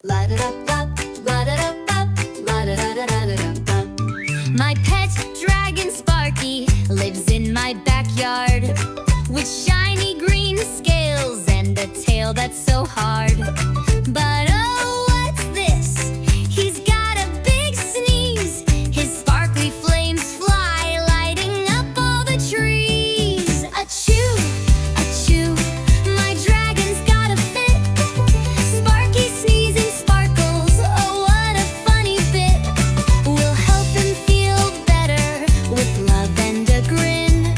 My pet dragon Sparky lives in my backyard with shiny green scales and a tail that's so hard. But oh, what's this? He's got a big sneeze. His sparkly flames fly, lighting up all the trees. Achoo! Achoo! My dragon's got a fit. Sparky sneezing sparkles. Oh, what a funny bit. We'll help him feel better with love and a grin.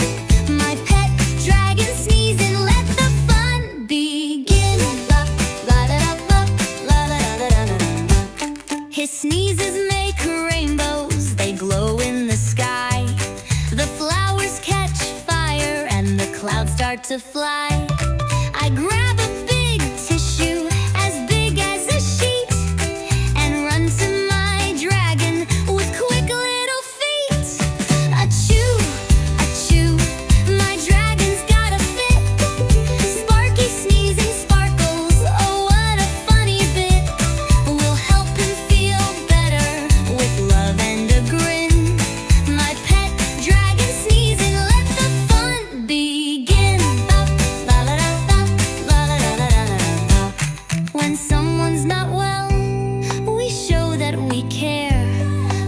My pet dragon sneezing, let the fun begin. His sneezes make rainbows, they glow in the sky. The flowers catch fire and the clouds start to fly. I grab a big tissue as big as a sheet and run to my dragon with quick little feet. Achoo! Achoo! My dragon's got a fit. Sparky sneezing sparkles. Oh, what a funny bit. We'll help him feel better with love and a grin. My pet dragon sneezing, let the fun begin. When someone's not well, we show that we care.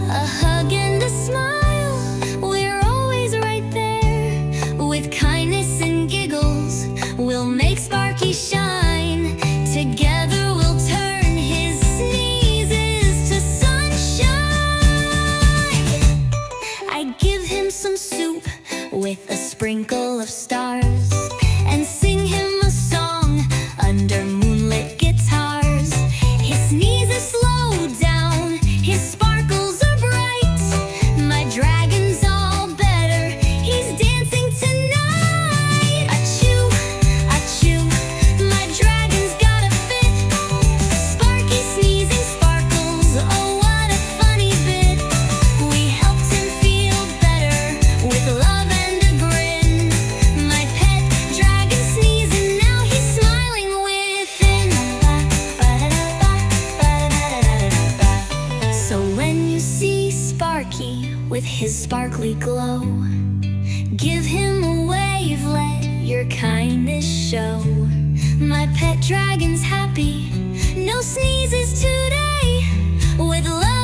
A hug and a smile, we're always right there. With kindness and giggles, we'll make Sparky shine. Together we'll turn his sneezes to sunshine. I give him some soup with a sprinkle of stars and sing him a song under moonlit guitars. His sneezes slow down, his sparkles are bright. My dragon's all better, he's dancing tonight. Achoo! Achoo! My dragon's got a fit. Sparky sneezing sparkles, oh, what a funny bit. We helped him feel better with love and a grin. My pet dragon sneezing, now he's smiling within. So when you see Sparky with his sparkly glow, give him a wave, let your kindness show. My pet dragon's happy, no sneezes today. With love